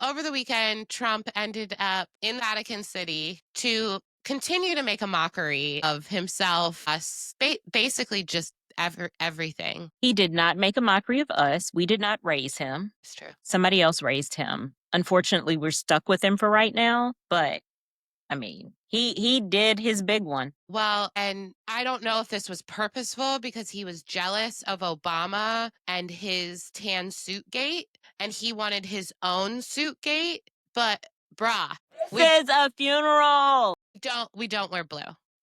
over the weekend, Trump ended up in Vatican City to continue to make a mockery of himself, us, basically just everything. He did not make a mockery of us. We did not raise him. It's true. Somebody else raised him. Unfortunately, we're stuck with him for right now, but I mean, he did his big one. Well, and I don't know if this was purposeful because he was jealous of Obama and his tan suit gate, and he wanted his own suit gate. But brah, we This is a funeral. we don't wear blue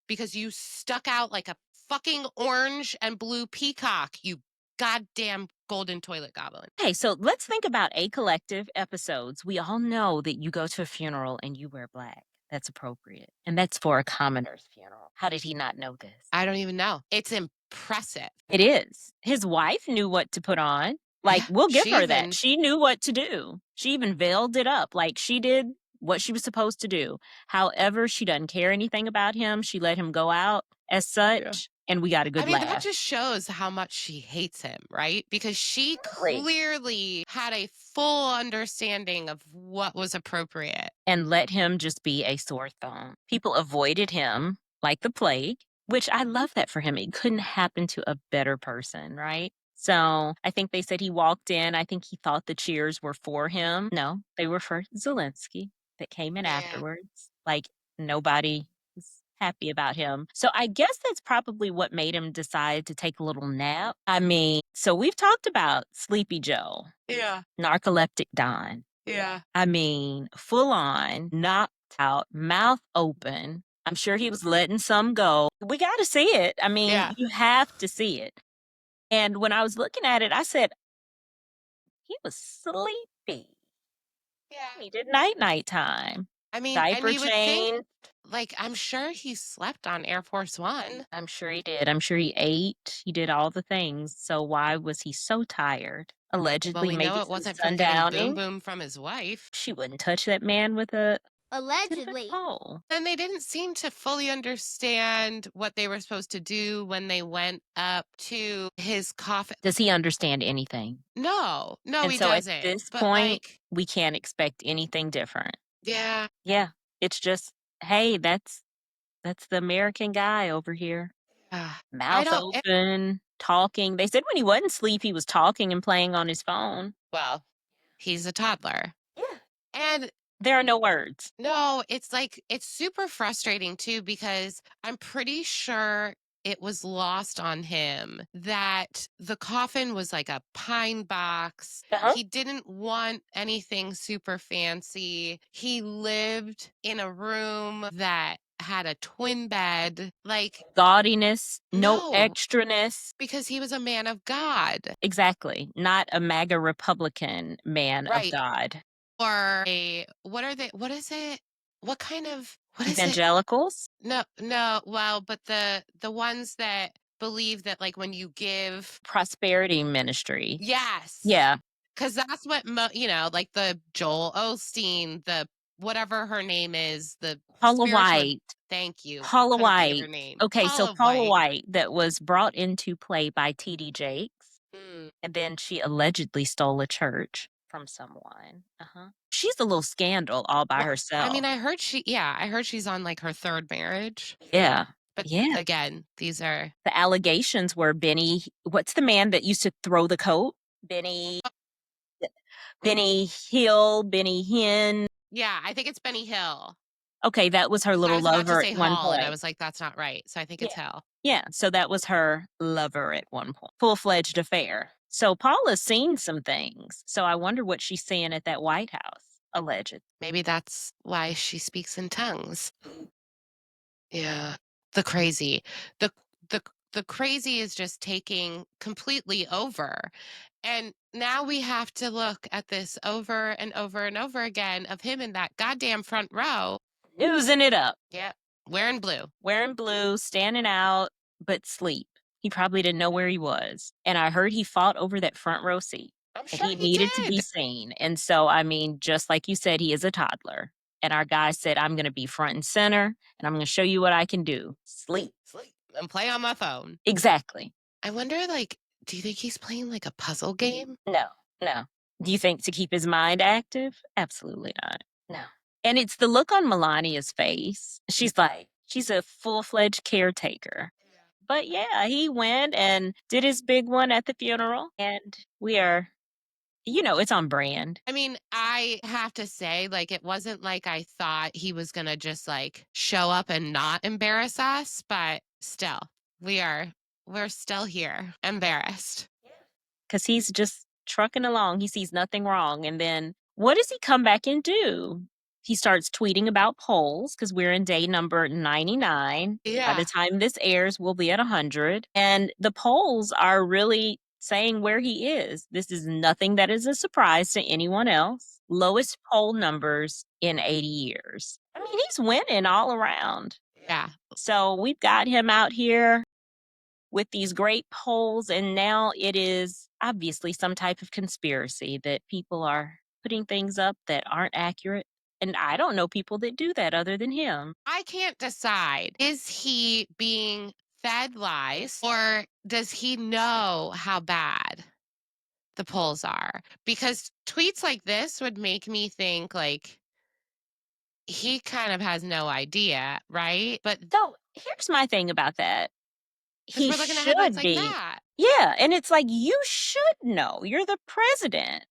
because you stuck out like a fucking orange and blue peacock, you goddamn golden toilet goblin. Okay, so let's think about A Collective episodes. We all know that you go to a funeral and you wear black. That's appropriate. And that's for a commoner's funeral. How did he not know this? I don't even know. It's impressive. It is. His wife knew what to put on. Like, Yeah, we'll give she her even that. She knew what to do. She even veiled it up. Like, she did what she was supposed to do. However, she doesn't care anything about him. She let him go out as such, and we got a I good mean, that laugh. just shows how much she hates him, right? Because she Really. clearly had a full understanding of what was appropriate. And let him just be a sore thumb. People avoided him like the plague, which I love that for him. It couldn't happen to a better person, right? So I think they said he walked in. I think he thought the cheers were for him. No, they were for Zelensky that came in Yeah. afterwards. Like, nobody was happy about him. So I guess that's probably what made him decide to take a little nap. I mean, so we've talked about Sleepy Joe, Yeah. narcoleptic Don. Yeah. I mean, full on, knocked out, mouth open. I'm sure he was letting some go. We got to see it. I mean, Yeah. you have to see it. And when I was looking at it, I said, he was sleepy. Yeah. He did night time. I mean, and Diaper you would think, change. like, I'm sure he slept on Air Force One. I'm sure he did. I'm sure he ate. He did all the things. So why was he so tired? Well, Allegedly, we know maybe it some wasn't from getting boom sundowning. boom from his wife. She wouldn't touch that man with a 10-foot Allegedly. pole. And they didn't seem to fully understand what they were supposed to do when they went up to his coffin. Does he understand anything? No, no, And he so at doesn't. this But point, like, we can't expect anything different. yeah, Yeah, it's just, hey, that's the American guy over here. I Mouth don't. open, talking. They said when he wasn't asleep, he was talking and playing on his phone. Well, he's a toddler, Yeah. and There are no words. no, it's like it's super frustrating too because I'm pretty sure it was lost on him that the coffin was like a pine box. Uh-huh. He didn't want anything super fancy. He lived in a room that had a twin bed. Like, Gaudiness, no no, extraness. because he was a man of God. Exactly. Not a MAGA Republican man of Right. God. Or what are they? What is it? What is it? Evangelicals? No, no. Well, but the ones that believe that like when you give, Prosperity ministry. yes, Yeah. because that's what like the Joel Osteen, the whatever her name is, the Paula spiritual. White. Thank you. Paula Couldn't think of her White. name. Okay, so Paula Paula White. White that was brought into play by T.D. Jakes, and then she allegedly stole a church from someone. She's a little scandal all by Well, herself. I mean, I heard she's on like her third marriage. Yeah. But Yeah. again, these are The allegations were what's the man that used to throw the coat? Benny Hill, Benny Hinn. yeah, I think it's Benny Hill. Okay, that was her 'Cause I little was about to lover at say one Hall, and I point. was like, that's not right. So I think it's Yeah. Hill. Yeah, so that was her lover at one point. Full-fledged affair. So Paula's seen some things. So I wonder what she's seeing at that White House, alleged. Maybe that's why she speaks in tongues. Yeah. The crazy. The the the crazy is just taking completely over. And now we have to look at this over and over and over again of him in that goddamn front row. Oozing it up. Yep. Wearing blue. Wearing blue, standing out, but sleep. He probably didn't know where he was. And I heard he fought over that front row seat. I'm And sure he he needed to be did. seen. And so, I mean, just like you said, he is a toddler. And our guy said, I'm going to be front and center, and I'm going to show you what I can do. Sleep. Sleep and play on my phone. Exactly. I wonder, like, do you think he's playing like a puzzle game? No, no. Do you think to keep his mind active? Absolutely not. No. And it's the look on Melania's face. She's like, she's a full-fledged caretaker. But yeah, he went and did his big one at the funeral, and we are, it's on brand. I mean, I have to say, like, it wasn't like I thought he was gonna just like show up and not embarrass us, but still, we are we're still here, embarrassed. 'Cause he's just trucking along, he sees nothing wrong, and then what does he come back and do? He starts tweeting about polls because 'cause we're in day number 99. By the Yeah. time this airs, we'll be at 100, and the polls are really saying where he is. This is nothing that is a surprise to anyone else. Lowest poll numbers in 80 years. I mean, he's winning all around. Yeah. So, we've got him out here with these great polls, and now it is obviously some type of conspiracy that people are putting things up that aren't accurate. And I don't know people that do that other than him. I can't decide. Is he being fed lies or does he know how bad the polls are? Because tweets like this would make me think like he kind of has no idea, right? But So here's my thing about that. because He we're looking at headlines should like be. that. Yeah. And it's like, you should know. You're the president.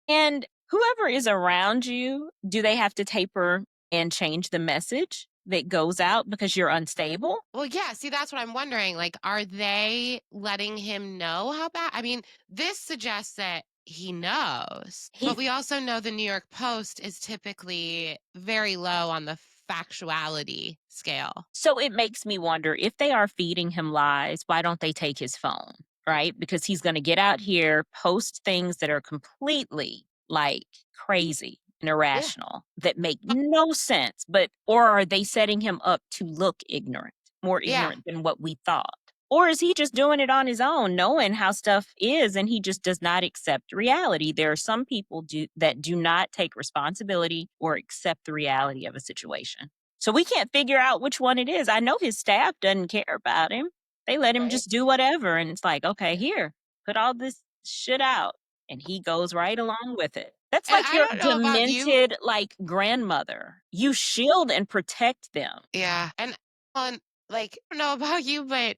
And whoever is around you, do they have to taper and change the message that goes out because you're unstable? Well, yeah, see, that's what I'm wondering. Like, are they letting him know how bad? I mean, this suggests that he knows, but He we also know the New York Post is typically very low on the factuality scale. So it makes me wonder if they are feeding him lies, why don't they take his phone? Right? Because he's going to get out here, post things that are completely like crazy and Yeah. irrational that make no sense. But, or are they setting him up to look ignorant, more Yeah. ignorant than what we thought? Or is he just doing it on his own, knowing how stuff is, and he just does not accept reality? There are some people that do not take responsibility or accept the reality of a situation. So we can't figure out which one it is. I know his staff doesn't care about him. They let him Right. just do whatever. And it's like, okay, here, put all this shit out. And he goes right along with it. That's And like I your don't know about you. demented, like grandmother. You shield and protect them. Yeah. And on, like, I don't know about you, but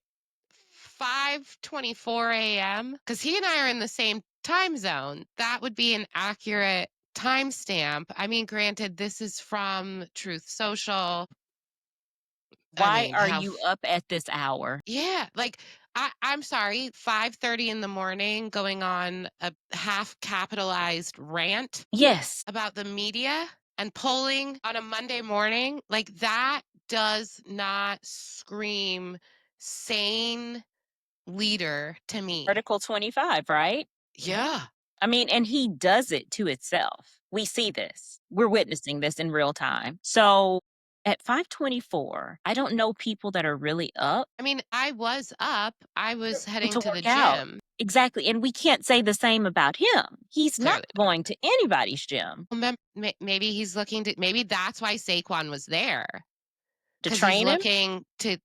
5:24 a.m. because he and I are in the same time zone. That would be an accurate timestamp. I mean, granted, this is from Truth Social. I Why mean, are how you up at this hour? yeah, like I'm sorry, 5:30 in the morning going on a half capitalized rant Yes. about the media and polling on a Monday morning, like that does not scream sane leader to me. Article 25, right? Yeah. I mean, and he does it to itself. We see this. We're witnessing this in real time. So at 5:24, I don't know people that are really up I mean, I was up. I was heading to to the work out. gym, Exactly, and we can't say the same about him. He's not clearly. going to anybody's gym Maybe he's looking to maybe that's why Saquon was there to because he's train him. looking to,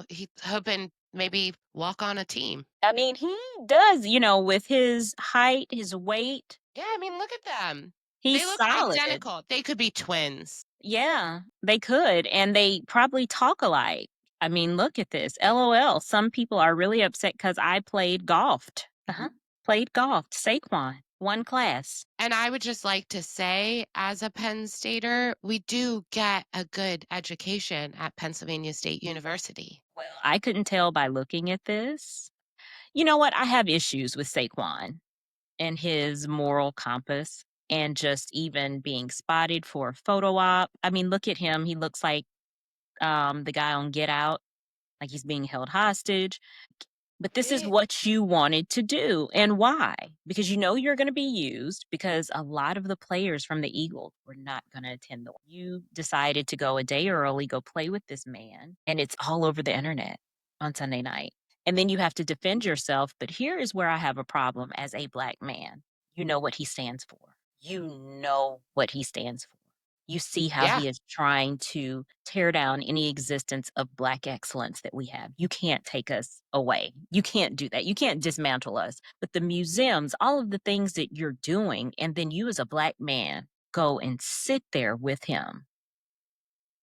he's hoping maybe walk on a team. I mean, he does, with his height, his weight, Yeah, I mean, look at them. he's They look solid. identical. They could be twins. Yeah, they could, and they probably talk alike. I mean, look at this. LOL. Some people are really upset because I played golfed. Played golf. Saquon. One class. And I would just like to say, as a Penn Stater, we do get a good education at Pennsylvania State University. Well, I couldn't tell by looking at this. You know what? I have issues with Saquon and his moral compass and just even being spotted for a photo op. I mean, look at him. He looks like the guy on Get Out, like he's being held hostage. But this is Eh, what you wanted to do. And why? Because you know you're going to be used because a lot of the players from the Eagles were not going to attend the you decided to go a day early, go play with this man, and it's all over the internet on Sunday night. And then you have to defend yourself. But here is where I have a problem as a black man. You know what he stands for. You know what he stands for. You see how Yeah. he is trying to tear down any existence of Black excellence that we have. You can't take us away. You can't do that. You can't dismantle us. But the museums, all of the things that you're doing, and then you as a Black man go and sit there with him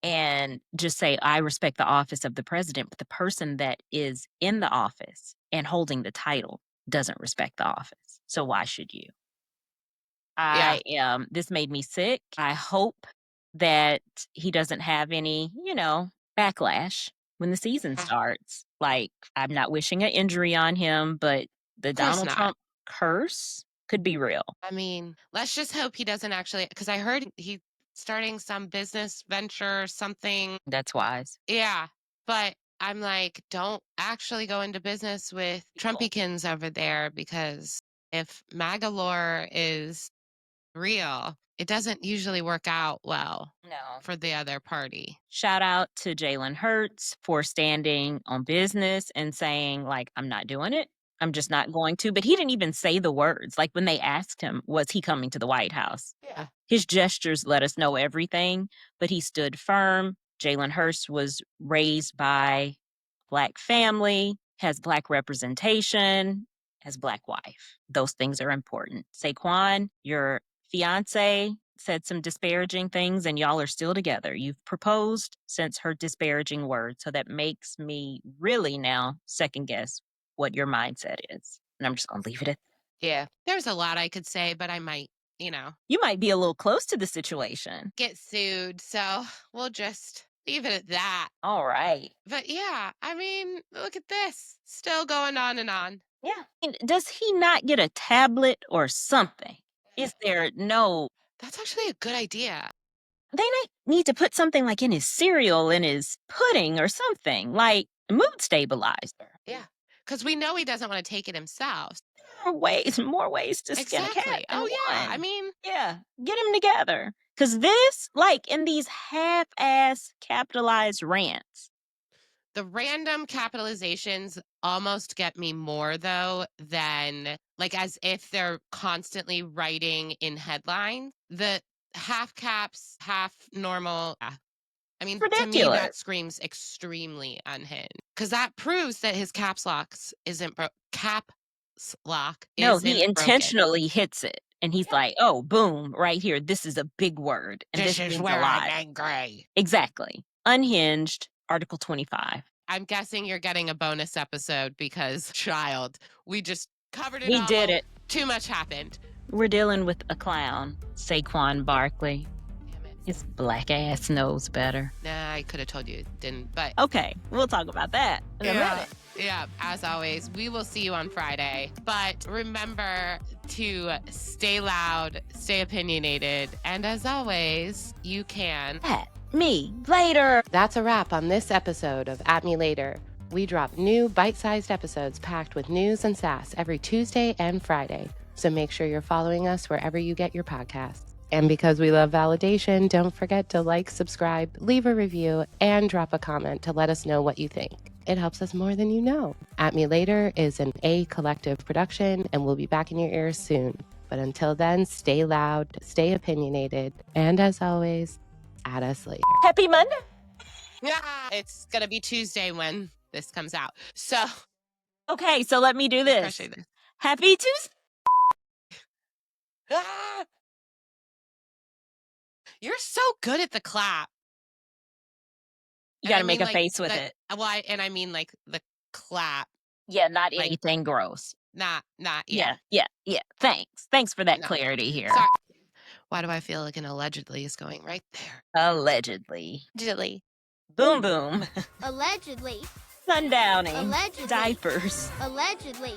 and just say, I respect the office of the president, but the person that is in the office and holding the title doesn't respect the office. So why should you? Yeah. This made me sick. I hope that he doesn't have any, backlash when the season Of starts. Like, I'm not wishing an injury on him, but the course Donald not. Trump curse could be real. I mean, let's just hope he doesn't actually, because I heard he's starting some business venture or something. That's wise. Yeah. But I'm like, don't actually go into business with People. Trumpykins over there, because if MAGA lore is real, it doesn't usually work out well No. for the other party. Shout out to Jalen Hurts for standing on business and saying, like, I'm not doing it. I'm just not going to. But he didn't even say the words. Like when they asked him, was he coming to the White House? Yeah. His gestures let us know everything, but he stood firm. Jalen Hurst was raised by Black family, has Black representation, has Black wife. Those things are important. Saquon, your fiance said some disparaging things and y'all are still together. You've proposed since her disparaging words. So that makes me really now second guess what your mindset is. And I'm just going to leave it at Yeah. There's a lot I could say, but I might, you might be a little close to the situation. get sued. So we'll just leave it at that. All right. But yeah, I mean, look at this. Still going on and on. Yeah. And does he not get a tablet or something? Is there no That's actually a good idea. they might need to put something like in his cereal, in his pudding or something, like a mood stabilizer. Yeah. Because we know he doesn't want to take it himself. More ways to skin a cat Exactly. than Oh, yeah. I one. mean, Yeah, get him together. Cause this, like in these half-ass capitalized rants. the random capitalizations almost get me more, though, than like as if they're constantly writing in headlines. The half caps, half normal. I mean, to me, Ridiculous. that screams extremely unhinged, because that proves that his caps lock No, he isn't broken. intentionally hits it, and he's Yeah. like, "Oh, boom, right here. This is a big word, and This this is means a where I'm lot." angry. Exactly. Unhinged, Article 25. I'm guessing you're getting a bonus episode because, child, we just covered it We did all. it. Too much happened. We're dealing with a clown, Saquon Barkley. Damn it. His black ass knows better. Nah, I could have told you it didn't, but Okay, we'll talk about that in a yeah. minute. Yeah, as always, we will see you on Friday. But remember to stay loud, stay opinionated, and as always, you can. At me later. That's a wrap on this episode of At Me Later. We drop new bite sized episodes packed with news and sass every Tuesday and Friday. So make sure you're following us wherever you get your podcasts. And because we love validation, don't forget to like, subscribe, leave a review, and drop a comment to let us know what you think. It helps us more than you know. At Me Later is an A Collective production, and we'll be back in your ears soon. But until then, stay loud, stay opinionated, and as always, at us later. Happy Monday. Yeah, it's gonna be Tuesday when this comes out. So Okay, so let me do this. crochet this. Happy Tuesday. Ah! You're so good at the clap. You And got I to make mean a like face with the it. well, and I mean like the clap, Yeah, not like anything gross. not yeah. Yeah. Thanks. Thanks for that No. clarity here. Sorry. Why do I feel like an allegedly is going right there? Allegedly. Allegedly. Boom, boom. Allegedly. Sundowning. Allegedly. Diapers. Allegedly.